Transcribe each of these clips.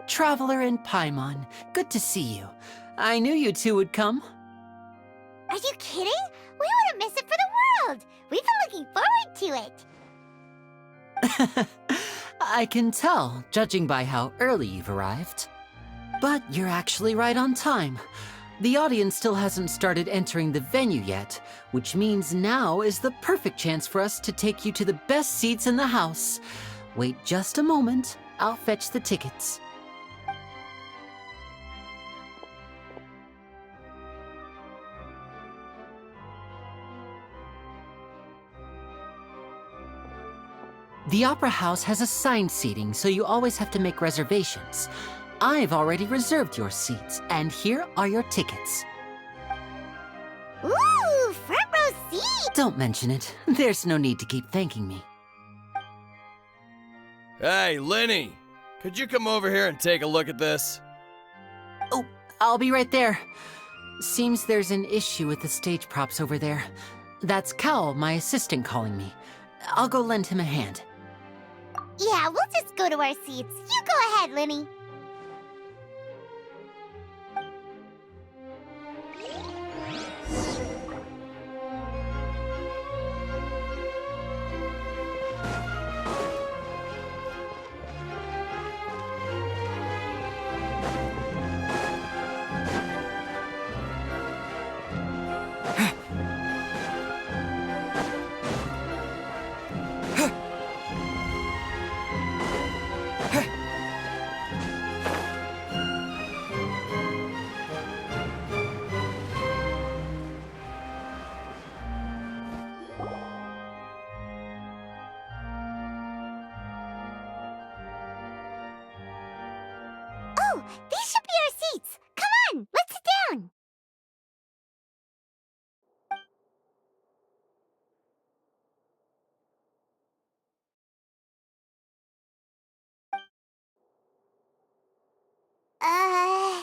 Traveler and Paimon, good to see you. I knew you two would come. Are you kidding? We wouldn't miss it for the world! We've been looking forward to it! I can tell, judging by how early you've arrived. But you're actually right on time. The audience still hasn't started entering the venue yet, which means now is the perfect chance for us to take you to the best seats in the house. Wait just a moment, I'll fetch the tickets. The Opera House has assigned seating, so you always have to make reservations. I've already reserved your seats, and here are your tickets. Ooh, front row seat! Don't mention it. There's no need to keep thanking me. Hey, Lenny! Could you come over here and take a look at this? Oh, I'll be right there. Seems there's an issue with the stage props over there. That's Cal, my assistant, calling me. I'll go lend him a hand. Yeah, we'll just go to our seats. You go ahead, Lenny. Oh, these should be our seats. Come on, let's sit down. Uh...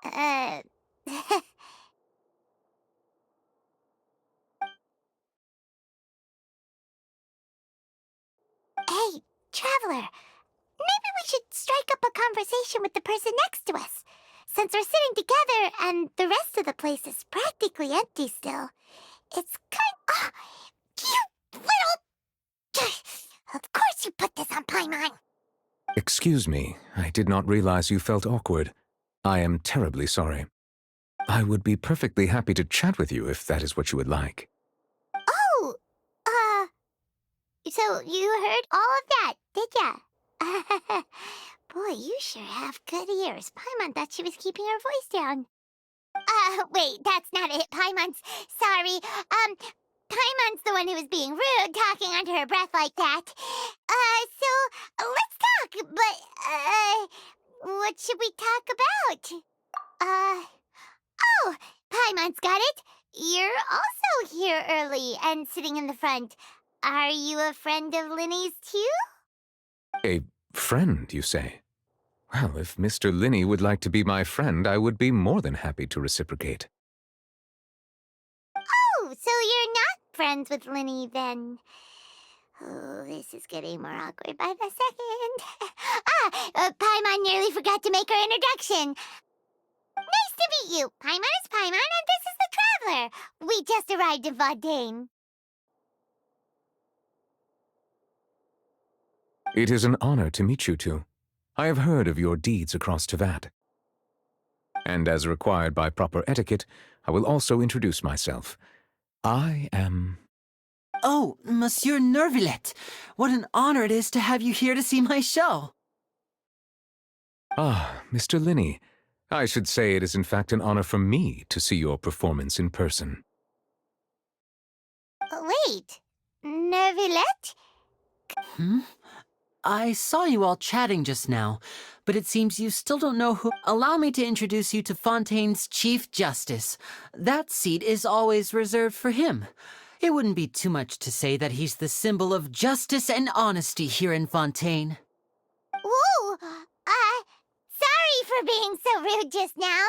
Uh... Hey, Traveler. Maybe we should strike up a conversation with the person next to us. Since we're sitting together and the rest of the place is practically empty still. It's kind... Oh, you little... Of course you put this on Paimon. Excuse me, I did not realize you felt awkward. I am terribly sorry. I would be perfectly happy to chat with you if that is what you would like. Oh, so you heard all of that, did ya? Boy, you sure have good ears. Paimon thought she was keeping her voice down. Wait, that's not it, Paimon's. Sorry, Paimon's the one who was being rude, talking under her breath like that. So, let's talk, but, what should we talk about? Oh, Paimon's got it. You're also here early and sitting in the front. Are you a friend of Linny's, too? A friend, you say? Well, if Mr. Linny would like to be my friend, I would be more than happy to reciprocate. Oh, so you're not friends with Linny, then? Oh, this is getting more awkward by the second. Paimon nearly forgot to make her introduction. Nice to meet you. Paimon is Paimon, and this is the Traveler. We just arrived in Vaudain. It is an honor to meet you two. I have heard of your deeds across Teyvat. And as required by proper etiquette, I will also introduce myself. I am... Oh, Monsieur Neuvillette, what an honor it is to have you here to see my show. Ah, Mr. Linny. I should say it is in fact an honor for me to see your performance in person. Wait, Neuvillette? Hmm? I saw you all chatting just now, but it seems you still don't know who... Allow me to introduce you to Fontaine's Chief Justice. That seat is always reserved for him. It wouldn't be too much to say that he's the symbol of justice and honesty here in Fontaine. Whoa! Sorry for being so rude just now.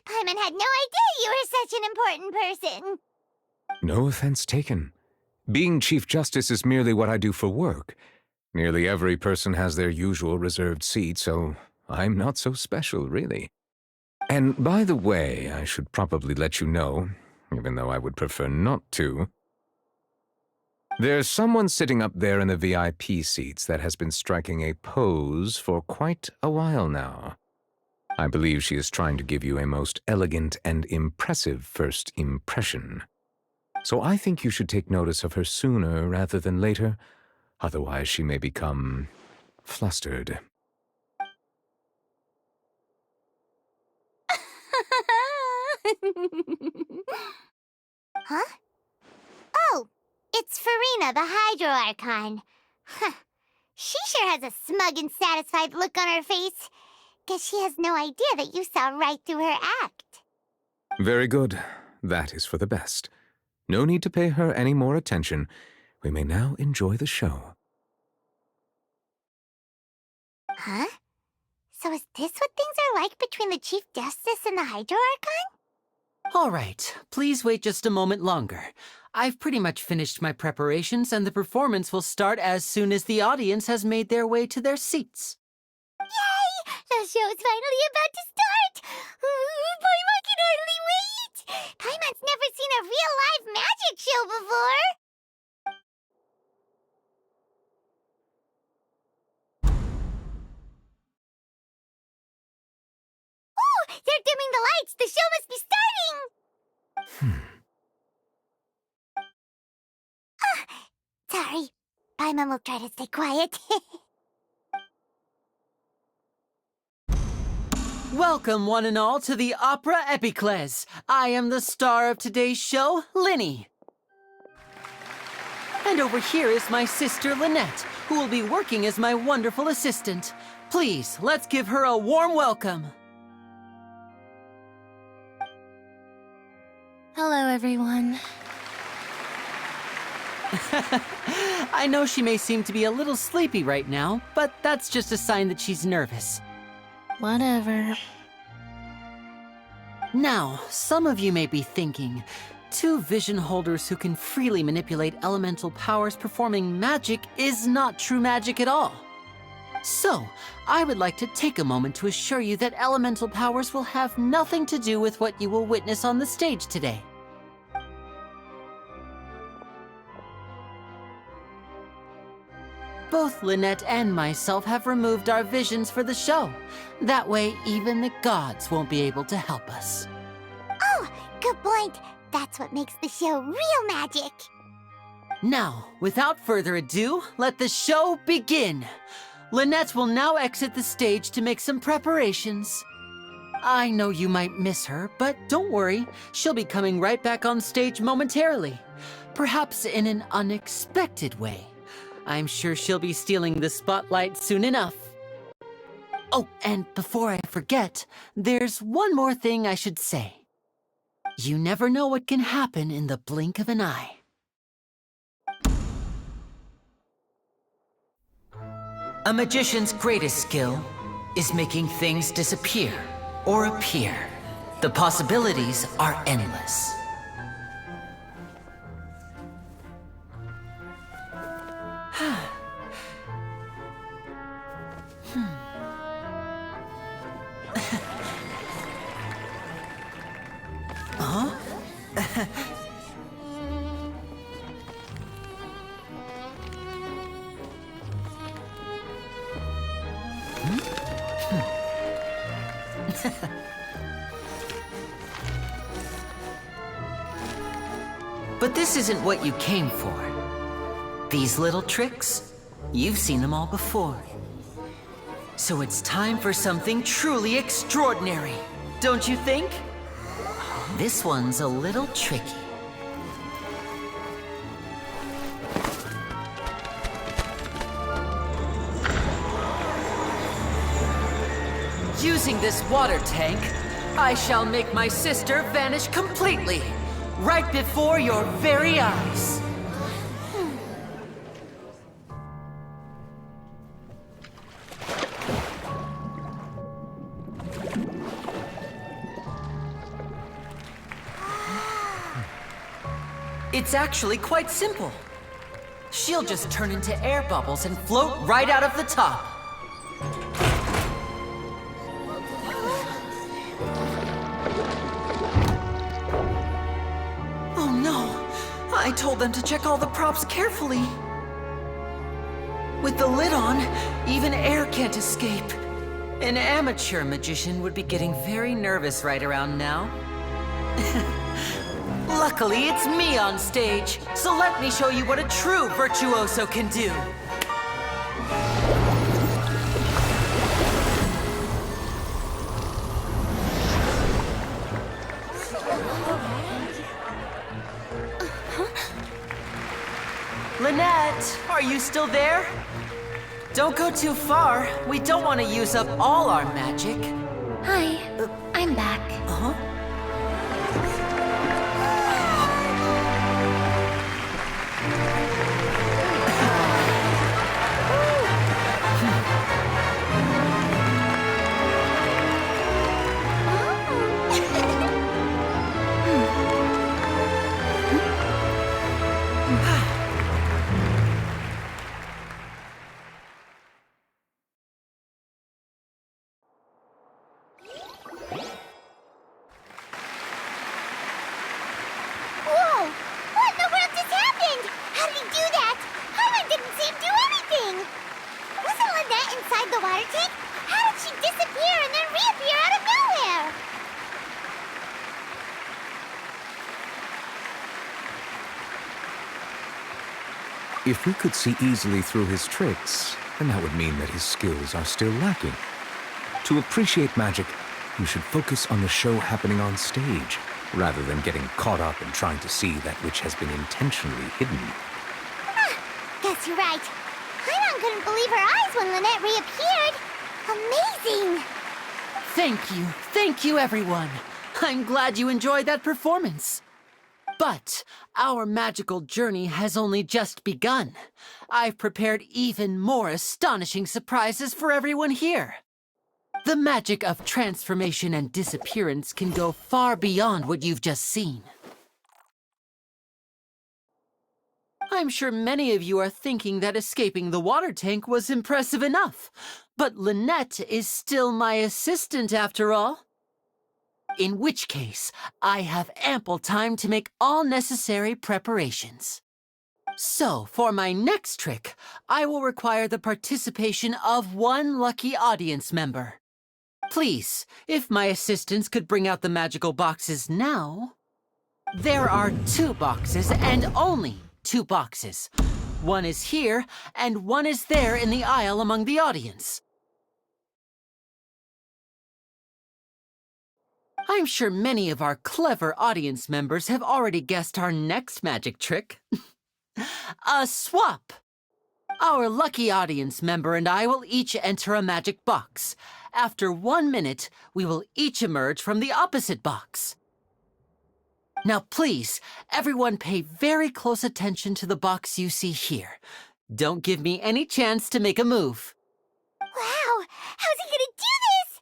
Paimon had no idea you were such an important person. No offense taken. Being Chief Justice is merely what I do for work. Nearly every person has their usual reserved seat, so I'm not so special, really. And by the way, I should probably let you know, even though I would prefer not to. There's someone sitting up there in the VIP seats that has been striking a pose for quite a while now. I believe she is trying to give you a most elegant and impressive first impression. So I think you should take notice of her sooner rather than later, otherwise she may become flustered. Huh? Oh, it's Farina, the Hydro Archon. Huh. She sure has a smug and satisfied look on her face. Guess she has no idea that you saw right through her act. Very good. That is for the best. No need to pay her any more attention. We may now enjoy the show. Huh? So is this what things are like between the Chief Justice and the Hydro Archon? All right, please wait just a moment longer. I've pretty much finished my preparations, and the performance will start as soon as the audience has made their way to their seats. Yay! The show's finally about to start! Paimon can hardly wait! Paimon's never seen a real live magic show before! Oh! They're dimming the lights! The show must be starting! Sorry. Paimon will try to stay quiet. Welcome, one and all, to the Opera Epiclese. I am the star of today's show, Linny. And over here is my sister, Lynette, who will be working as my wonderful assistant. Please, let's give her a warm welcome. Hello, everyone. I know she may seem to be a little sleepy right now, but that's just a sign that she's nervous. Whatever. Now, some of you may be thinking, two vision holders who can freely manipulate elemental powers performing magic is not true magic at all. So, I would like to take a moment to assure you that elemental powers will have nothing to do with what you will witness on the stage today. Both Lynette and myself have removed our visions for the show. That way, even the gods won't be able to help us. Oh, good point. That's what makes the show real magic. Now, without further ado, let the show begin. Lynette will now exit the stage to make some preparations. I know you might miss her, but don't worry. She'll be coming right back on stage momentarily. Perhaps in an unexpected way. I'm sure she'll be stealing the spotlight soon enough. Oh, and before I forget, there's one more thing I should say. You never know what can happen in the blink of an eye. A magician's greatest skill is making things disappear or appear. The possibilities are endless. But this isn't what you came for. These little tricks, you've seen them all before. So it's time for something truly extraordinary, don't you think? This one's a little tricky. Using this water tank, I shall make my sister vanish completely, right before your very eyes. It's actually quite simple. She'll just turn into air bubbles and float right out of the top. Oh no! I told them to check all the props carefully. With the lid on, even air can't escape. An amateur magician would be getting very nervous right around now. Luckily, it's me on stage, so let me show you what a true virtuoso can do. Lynette, are you still there? Don't go too far. We don't want to use up all our magic. Hi, I'm back. Huh? Whoa! What in the world just happened? How did he do that? Paimon didn't see him do anything! Wasn't Lynette inside the water tank? How did she disappear and then reappear out of nowhere? If we could see easily through his tricks, then that would mean that his skills are still lacking. To appreciate magic, you should focus on the show happening on stage, rather than getting caught up in trying to see that which has been intentionally hidden. Guess you're right. Paimon couldn't believe her eyes when Lynette reappeared. Amazing! Thank you everyone. I'm glad you enjoyed that performance. But our magical journey has only just begun. I've prepared even more astonishing surprises for everyone here. The magic of transformation and disappearance can go far beyond what you've just seen. I'm sure many of you are thinking that escaping the water tank was impressive enough, but Lynette is still my assistant after all. In which case, I have ample time to make all necessary preparations. So, for my next trick, I will require the participation of one lucky audience member. Please, if my assistants could bring out the magical boxes now. There are 2 boxes and only 2 boxes. One is here and one is there in the aisle among the audience. I'm sure many of our clever audience members have already guessed our next magic trick. A swap! Our lucky audience member and I will each enter a magic box. After 1 minute, we will each emerge from the opposite box. Now please, everyone pay very close attention to the box you see here. Don't give me any chance to make a move. Wow! How's he gonna do this?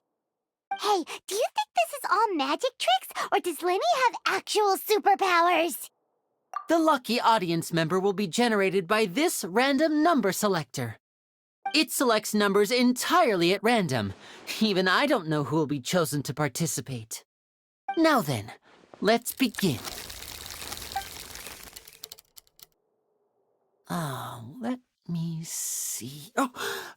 Hey, do you think this is all magic tricks, or does Lenny have actual superpowers? The lucky audience member will be generated by this random number selector. It selects numbers entirely at random. Even I don't know who will be chosen to participate. Now then, let's begin. Let me see. Oh,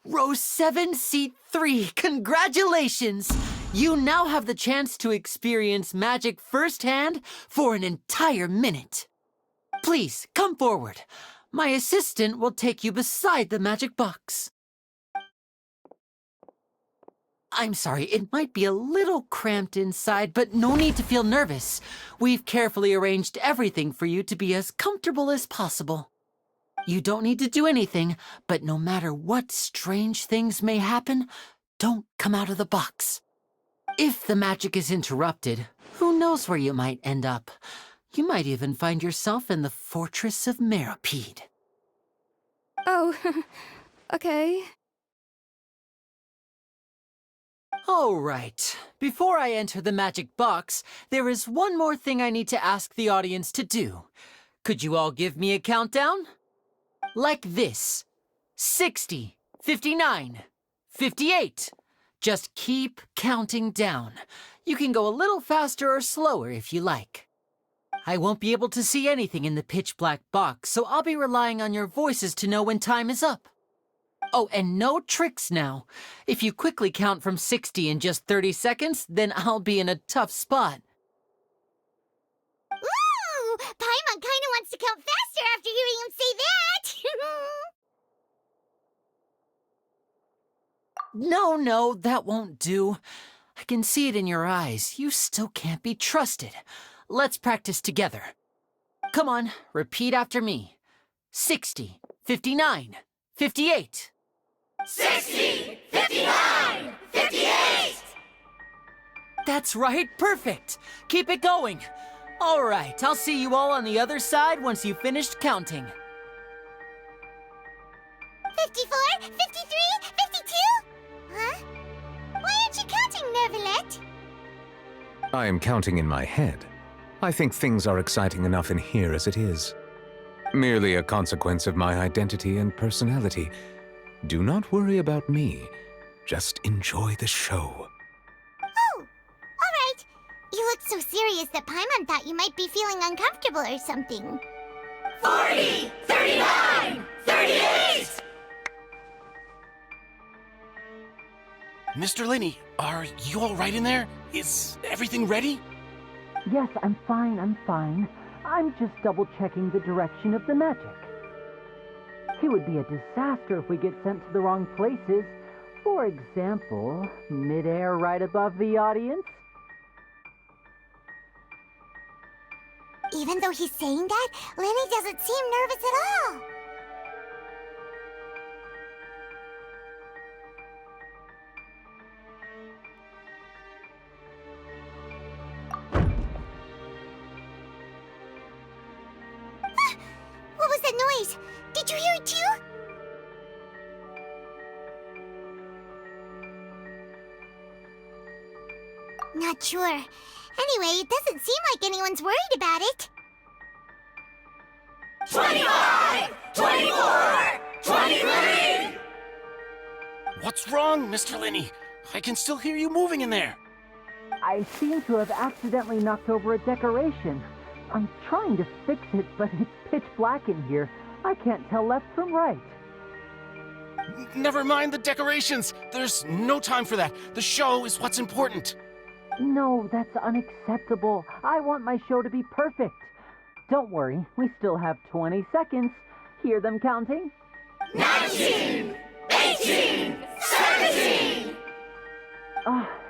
row 7, seat 3. Congratulations! You now have the chance to experience magic firsthand for an entire minute. Please, come forward. My assistant will take you beside the magic box. I'm sorry, it might be a little cramped inside, but no need to feel nervous. We've carefully arranged everything for you to be as comfortable as possible. You don't need to do anything, but no matter what strange things may happen, don't come out of the box. If the magic is interrupted, who knows where you might end up? You might even find yourself in the Fortress of Meropide. Oh, okay. All right. Before I enter the magic box, there is one more thing I need to ask the audience to do. Could you all give me a countdown? Like this. 60, 59, 58. Just keep counting down. You can go a little faster or slower if you like. I won't be able to see anything in the pitch black box, so I'll be relying on your voices to know when time is up. Oh, and no tricks now. If you quickly count from 60 in just 30 seconds, then I'll be in a tough spot. Ooh! Paimon kinda wants to count faster after hearing him say that! No, that won't do. I can see it in your eyes. You still can't be trusted. Let's practice together. Come on, repeat after me. 60, 59, 58. 60! 59! 58! That's right, perfect. Keep it going. All right, I'll see you all on the other side once you've finished counting. 54, 53, 52? Huh? Why aren't you counting, Nervalet? I am counting in my head. I think things are exciting enough in here as it is. Merely a consequence of my identity and personality. Do not worry about me. Just enjoy the show. Oh, all right. You look so serious that Paimon thought you might be feeling uncomfortable or something. 40, 39, 38! Mr. Linney, are you all right in there? Is everything ready? Yes, I'm fine. I'm just double-checking the direction of the magic. It would be a disaster if we get sent to the wrong places. For example, midair right above the audience. Even though he's saying that, Lenny doesn't seem nervous at all. What was that noise? Did you hear it too? Not sure. Anyway, it doesn't seem like anyone's worried about it. 25! 24! 23! What's wrong, Mr. Linney? I can still hear you moving in there. I seem to have accidentally knocked over a decoration. I'm trying to fix it, but it's pitch black in here. I can't tell left from right. Never mind the decorations. There's no time for that. The show is what's important. No, that's unacceptable. I want my show to be perfect. Don't worry, we still have 20 seconds. Hear them counting? 19! 18! 17!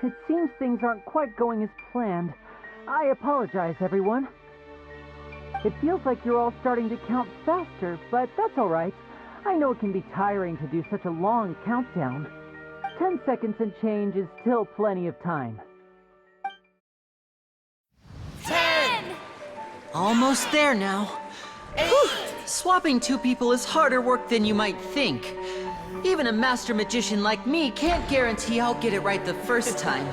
It seems things aren't quite going as planned. I apologize, everyone. It feels like you're all starting to count faster, but that's all right. I know it can be tiring to do such a long countdown. 10 seconds and change is still plenty of time. 10! Almost there now. Whew. Swapping two people is harder work than you might think. Even a master magician like me can't guarantee I'll get it right the first time.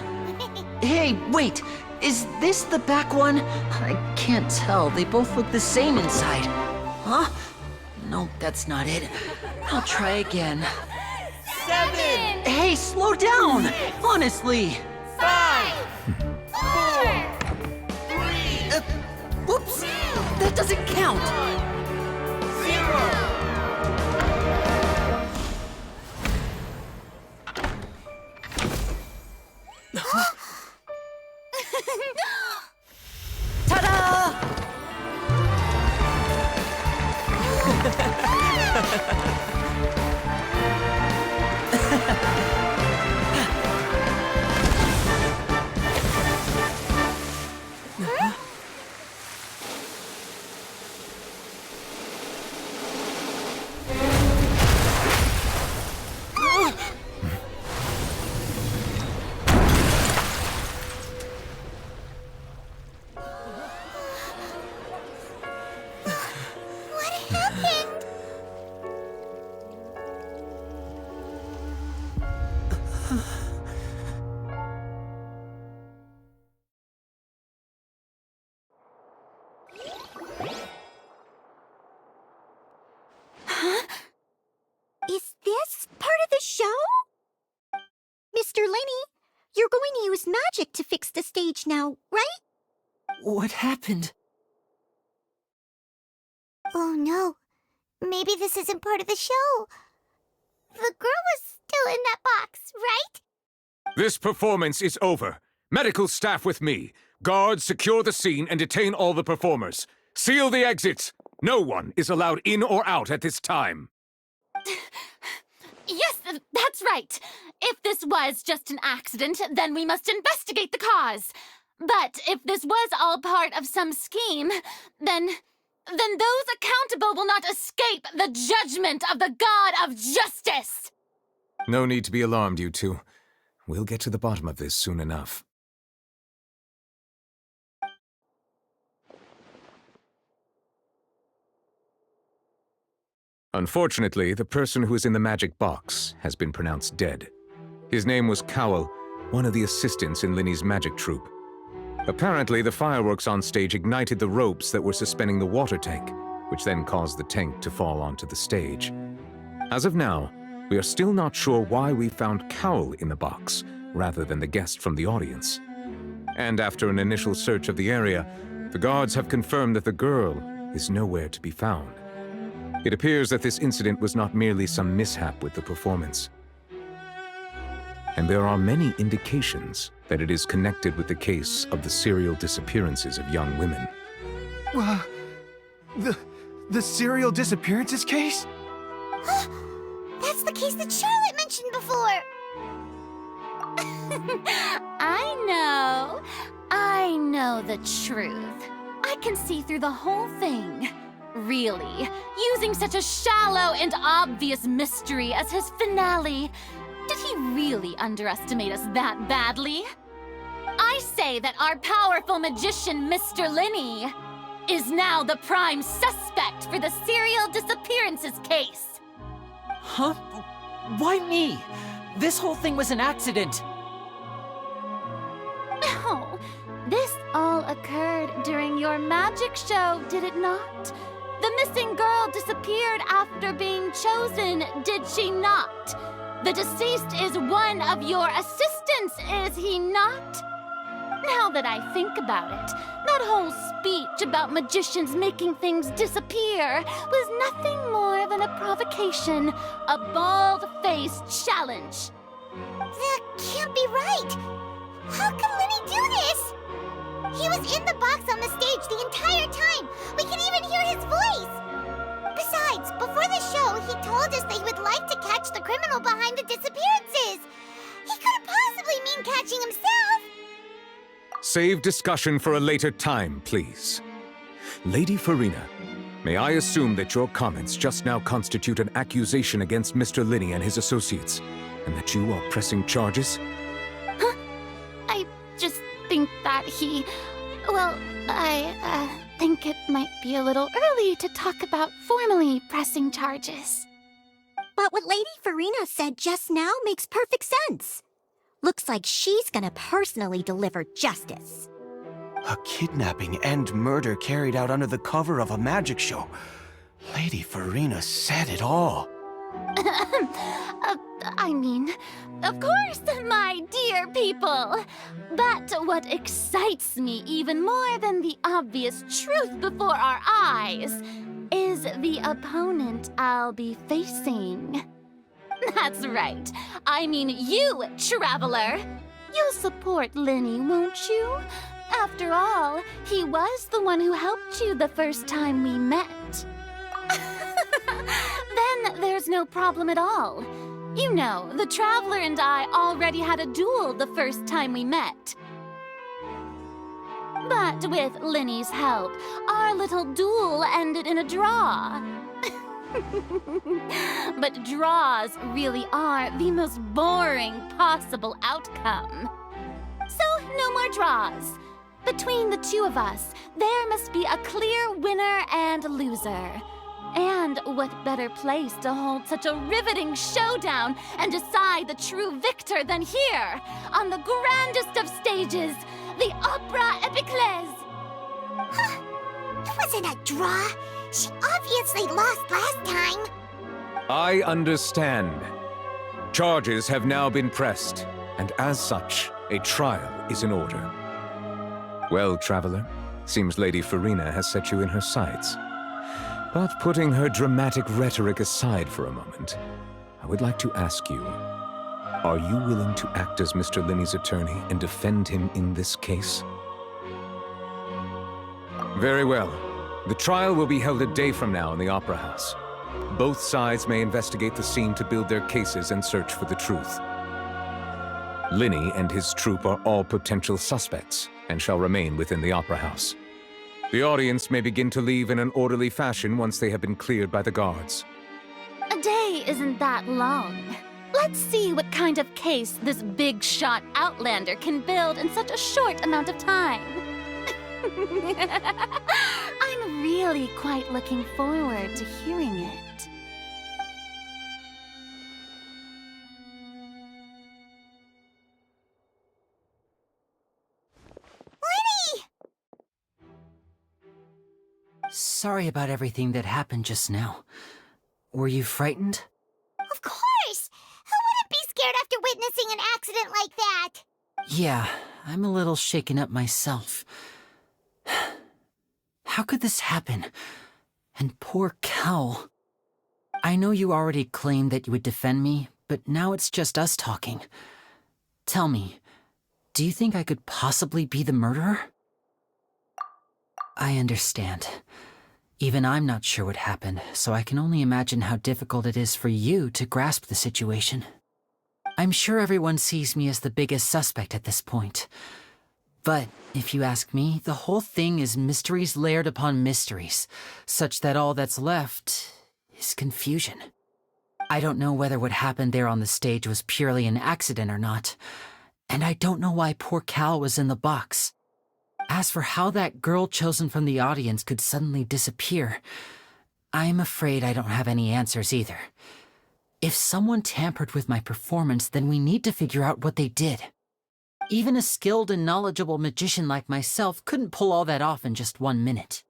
Hey, wait! Is this the back one? I can't tell. They both look the same inside. Huh? No, that's not it. I'll try again. 7! Hey, slow down! Honestly! 5! 4! 3! Whoops! That doesn't count! 0! Ta-da! What happened? Is this part of the show? Mr. Lenny, you're going to use magic to fix the stage now, right? What happened? Oh no. Maybe this isn't part of the show. The girl was still in that box, right? This performance is over. Medical staff with me. Guards, secure the scene and detain all the performers. Seal the exits. No one is allowed in or out at this time. Yes, that's right. If this was just an accident, then we must investigate the cause. But if this was all part of some scheme, then those accountable will not escape the judgment of the God of Justice. No need to be alarmed, you two. We'll get to the bottom of this soon enough. Unfortunately, the person who is in the magic box has been pronounced dead. His name was Cowell, one of the assistants in Linny's magic troupe. Apparently, the fireworks on stage ignited the ropes that were suspending the water tank, which then caused the tank to fall onto the stage. As of now, we are still not sure why we found Cowell in the box, rather than the guest from the audience. And after an initial search of the area, the guards have confirmed that the girl is nowhere to be found. It appears that this incident was not merely some mishap with the performance. And there are many indications that it is connected with the case of the serial disappearances of young women. The serial disappearances case? That's the case that Charlotte mentioned before. I know the truth. I can see through the whole thing. Really, using such a shallow and obvious mystery as his finale. Did he really underestimate us that badly? I say that our powerful magician, Mr. Linny, is now the prime suspect for the serial disappearances case. Huh? Why me? This whole thing was an accident. No, this all occurred during your magic show, did it not? The missing girl disappeared after being chosen, did she not? The deceased is one of your assistants, is he not? Now that I think about it, that whole speech about magicians making things disappear was nothing more than a provocation, a bald-faced challenge. That can't be right. How can Lenny do this? He was in the box on the stage the entire time. We can even hear his voice. Besides, before the show, he told us that he would like to catch the criminal behind the disappearances. He couldn't possibly mean catching himself. Save discussion for a later time, please. Lady Farina, may I assume that your comments just now constitute an accusation against Mr. Linny and his associates, and that you are pressing charges? I just think that I think it might be a little early to talk about formally pressing charges. But what Lady Farina said just now makes perfect sense. Looks like she's gonna personally deliver justice. A kidnapping and murder carried out under the cover of a magic show. Lady Farina said it all. Of course, my dear people. But what excites me even more than the obvious truth before our eyes is the opponent I'll be facing. That's right. I mean you, Traveler. You'll support Linny, won't you? After all, he was the one who helped you the first time we met. Then there's no problem at all. You know, the Traveler and I already had a duel the first time we met. But with Linny's help, our little duel ended in a draw. But draws really are the most boring possible outcome. So, no more draws. Between the two of us, there must be a clear winner and loser. And what better place to hold such a riveting showdown and decide the true victor than here, on the grandest of stages, the Opera Epiclese. It wasn't a draw. She obviously lost last time. I understand. Charges have now been pressed, and as such, a trial is in order. Well, Traveler, seems Lady Farina has set you in her sights. But putting her dramatic rhetoric aside for a moment, I would like to ask you, are you willing to act as Mr. Linney's attorney and defend him in this case? Very well. The trial will be held a day from now in the Opera House. Both sides may investigate the scene to build their cases and search for the truth. Linney and his troupe are all potential suspects and shall remain within the Opera House. The audience may begin to leave in an orderly fashion once they have been cleared by the guards. A day isn't that long. Let's see what kind of case this big-shot outlander can build in such a short amount of time. I'm really quite looking forward to hearing it. Sorry about everything that happened just now. Were you frightened? Of course! Who wouldn't be scared after witnessing an accident like that? Yeah, I'm a little shaken up myself. How could this happen? And poor Cal. I know you already claimed that you would defend me, but now it's just us talking. Tell me, do you think I could possibly be the murderer? I understand. Even I'm not sure what happened, so I can only imagine how difficult it is for you to grasp the situation. I'm sure everyone sees me as the biggest suspect at this point. But, if you ask me, the whole thing is mysteries layered upon mysteries, such that all that's left is confusion. I don't know whether what happened there on the stage was purely an accident or not, and I don't know why poor Cal was in the box. As for how that girl chosen from the audience could suddenly disappear, I'm afraid I don't have any answers either. If someone tampered with my performance, then we need to figure out what they did. Even a skilled and knowledgeable magician like myself couldn't pull all that off in just 1 minute.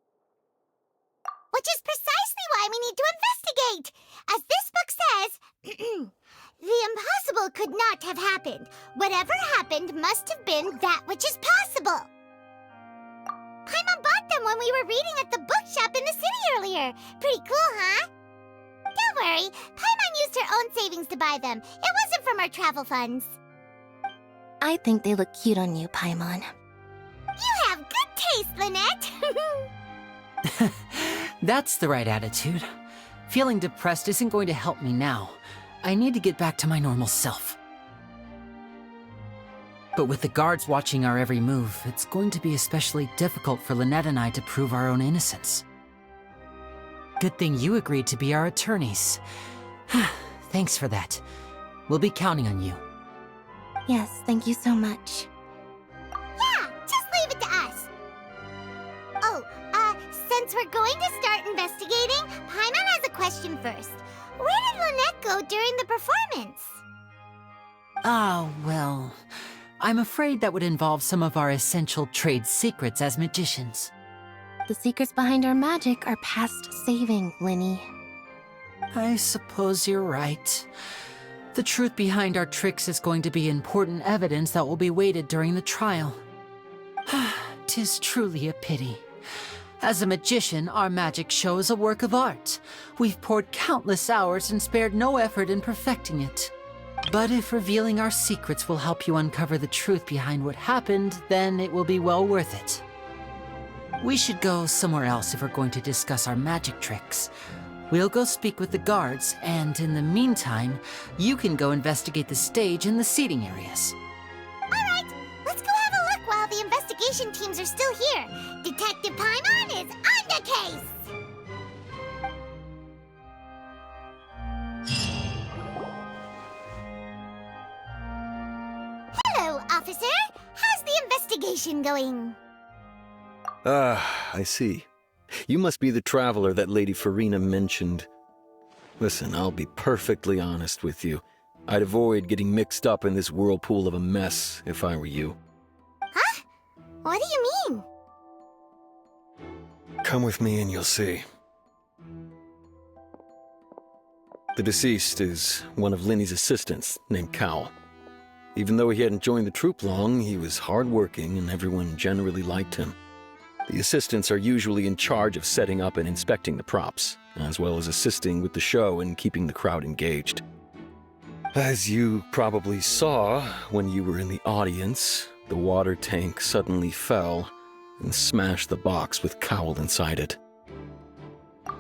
Which is precisely why we need to investigate! As this book says, the impossible could not have happened. Whatever happened must have been that which is possible. Paimon bought them when we were reading at the bookshop in the city earlier. Pretty cool, huh? Don't worry, Paimon used her own savings to buy them. It wasn't from our travel funds. I think they look cute on you, Paimon. You have good taste, Lynette! That's the right attitude. Feeling depressed isn't going to help me now. I need to get back to my normal self. But with the guards watching our every move, it's going to be especially difficult for Lynette and I to prove our own innocence. Good thing you agreed to be our attorneys. Thanks for that. We'll be counting on you. Yes, thank you so much. Yeah, just leave it to us. Oh, since we're going to start investigating, Paimon has a question first. Where did Lynette go during the performance? Ah, well, I'm afraid that would involve some of our essential trade secrets as magicians. The secrets behind our magic are past saving, Linny. I suppose you're right. The truth behind our tricks is going to be important evidence that will be weighted during the trial. 'Tis truly a pity. As a magician, our magic show is a work of art. We've poured countless hours and spared no effort in perfecting it. But if revealing our secrets will help you uncover the truth behind what happened, then it will be well worth it. We should go somewhere else if we're going to discuss our magic tricks. We'll go speak with the guards, and in the meantime, you can go investigate the stage and the seating areas. Alright, let's go have a look while the investigation teams are still here. Detective Paimon is on the case! Hello, officer. How's the investigation going? Ah, I see. You must be the traveler that Lady Farina mentioned. Listen, I'll be perfectly honest with you. I'd avoid getting mixed up in this whirlpool of a mess if I were you. Huh? What do you mean? Come with me and you'll see. The deceased is one of Linny's assistants named Cowell. Even though he hadn't joined the troupe long, he was hardworking and everyone generally liked him. The assistants are usually in charge of setting up and inspecting the props, as well as assisting with the show and keeping the crowd engaged. As you probably saw when you were in the audience, the water tank suddenly fell and smashed the box with Cowell inside it.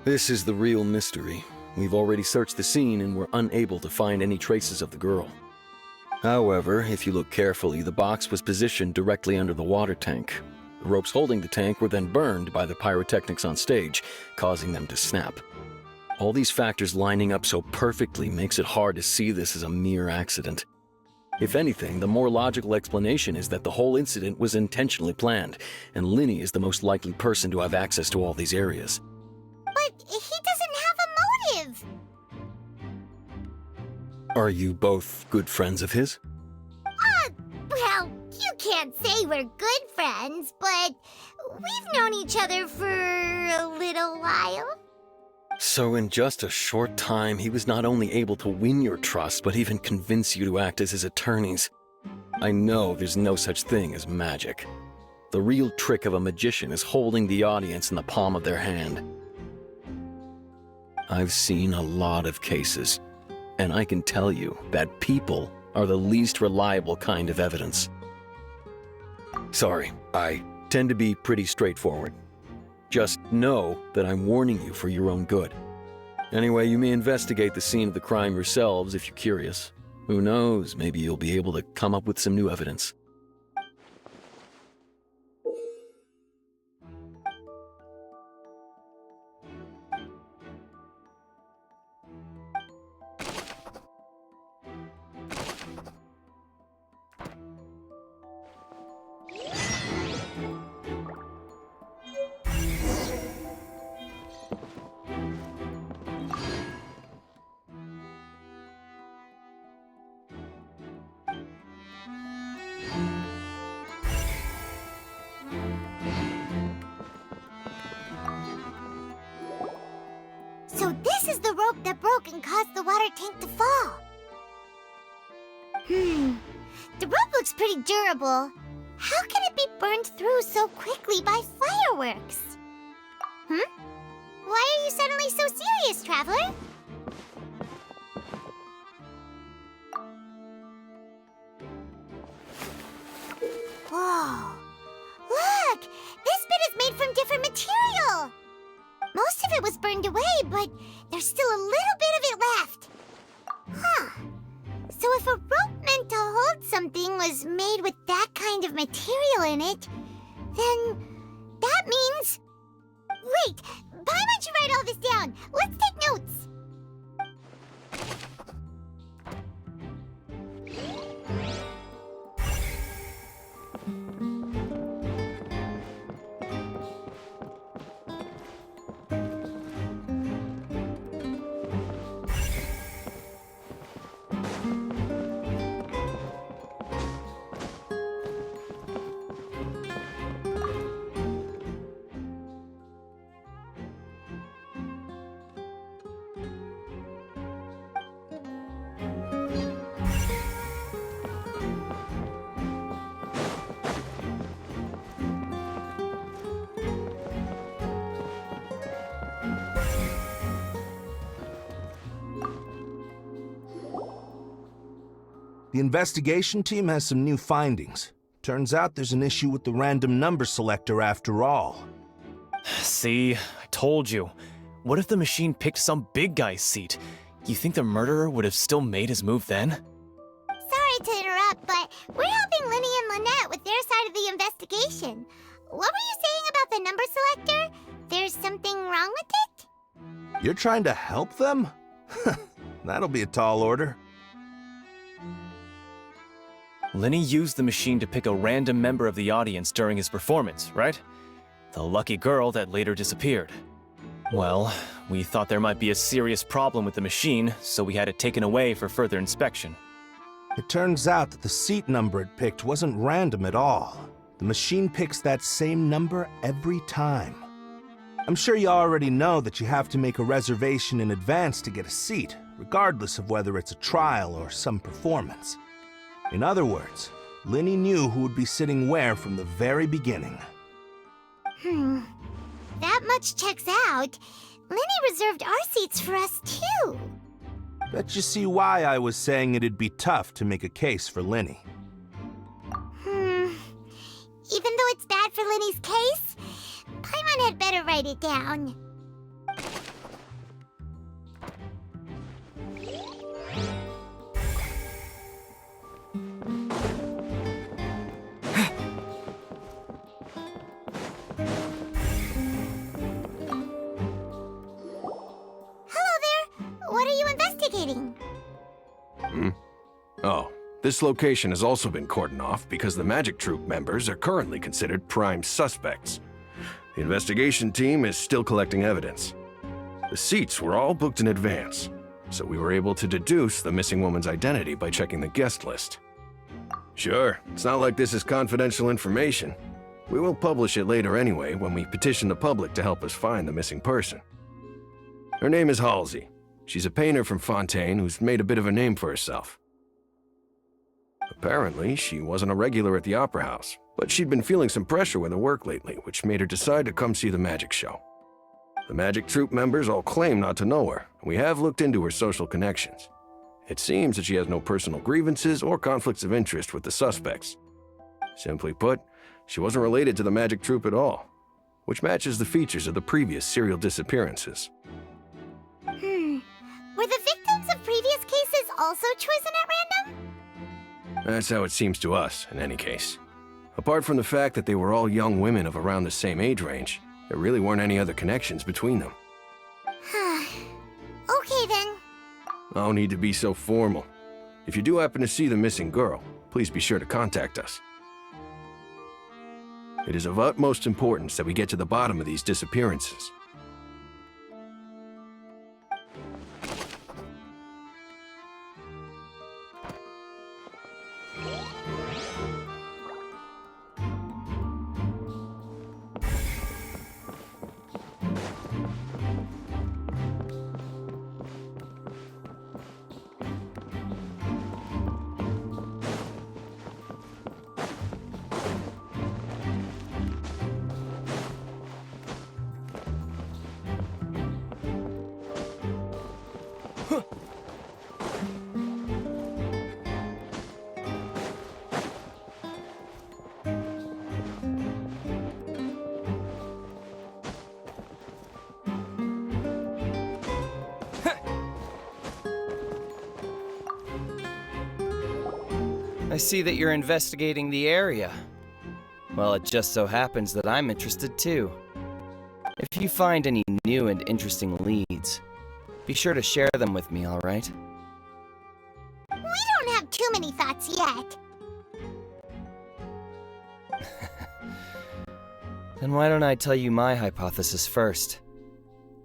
This is the real mystery. We've already searched the scene and were unable to find any traces of the girl. However, if you look carefully, the box was positioned directly under the water tank. The ropes holding the tank were then burned by the pyrotechnics on stage, causing them to snap. All these factors lining up so perfectly makes it hard to see this as a mere accident. If anything, the more logical explanation is that the whole incident was intentionally planned, and Linny is the most likely person to have access to all these areas. But he doesn't have a motive. Are you both good friends of his? Well, you can't say we're good friends, but we've known each other for a little while. So in just a short time, he was not only able to win your trust, but even convince you to act as his attorneys. I know there's no such thing as magic. The real trick of a magician is holding the audience in the palm of their hand. I've seen a lot of cases, and I can tell you that people are the least reliable kind of evidence. Sorry, I tend to be pretty straightforward. Just know that I'm warning you for your own good. Anyway, you may investigate the scene of the crime yourselves if you're curious. Who knows, maybe you'll be able to come up with some new evidence. So this is the rope that broke and caused the water tank to fall. The rope looks pretty durable. How can it be burned through so quickly by fireworks? Why are you suddenly so serious, Traveler? Whoa. Look! This bit is made from different material! Most of it was burned away, but there's still a little bit of it left. So if a rope meant to hold something was made with that kind of material in it, then that means... Wait! Why don't you write all this down? Let's take notes! The investigation team has some new findings. Turns out there's an issue with the random number selector after all. See, I told you. What if the machine picked some big guy's seat? You think the murderer would have still made his move then? Sorry to interrupt, but we're helping Linny and Lynette with their side of the investigation. What were you saying about the number selector? There's something wrong with it? You're trying to help them? That'll be a tall order. Linny used the machine to pick a random member of the audience during his performance, right? The lucky girl that later disappeared. Well, we thought there might be a serious problem with the machine, so we had it taken away for further inspection. It turns out that the seat number it picked wasn't random at all. The machine picks that same number every time. I'm sure you already know that you have to make a reservation in advance to get a seat, regardless of whether it's a trial or some performance. In other words, Linny knew who would be sitting where from the very beginning. That much checks out. Linny reserved our seats for us, too. Bet you see why I was saying it'd be tough to make a case for Linny. Even though it's bad for Linny's case, Paimon had better write it down. What are you investigating? Oh, this location has also been cordoned off because the Magic Troupe members are currently considered prime suspects. The investigation team is still collecting evidence. The seats were all booked in advance, so we were able to deduce the missing woman's identity by checking the guest list. Sure, it's not like this is confidential information. We will publish it later anyway when we petition the public to help us find the missing person. Her name is Halsey. She's a painter from Fontaine who's made a bit of a name for herself. Apparently, she wasn't a regular at the Opera House, but she'd been feeling some pressure with her work lately, which made her decide to come see the magic show. The Magic Troupe members all claim not to know her, and we have looked into her social connections. It seems that she has no personal grievances or conflicts of interest with the suspects. Simply put, she wasn't related to the Magic Troupe at all, which matches the features of the previous serial disappearances. Were the victims of previous cases also chosen at random? That's how it seems to us, in any case. Apart from the fact that they were all young women of around the same age range, there really weren't any other connections between them. Okay then. No need to be so formal. If you do happen to see the missing girl, please be sure to contact us. It is of utmost importance that we get to the bottom of these disappearances. I see that you're investigating the area. Well, it just so happens that I'm interested too. If you find any new and interesting leads, be sure to share them with me, all right? We don't have too many thoughts yet. Then why don't I tell you my hypothesis first?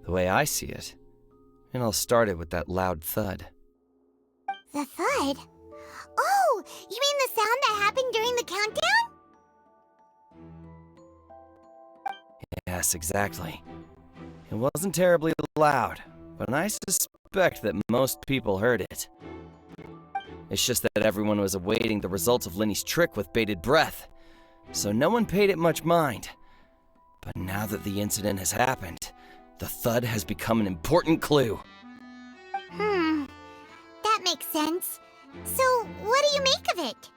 The way I see it. And I'll start it with that loud thud. The thud? Oh, you mean the sound that happened during the countdown? Yes, exactly. It wasn't terribly loud, but I suspect that most people heard it. It's just that everyone was awaiting the results of Linny's trick with bated breath, so no one paid it much mind. But now that the incident has happened, the thud has become an important clue. That makes sense. So, what do you make of it?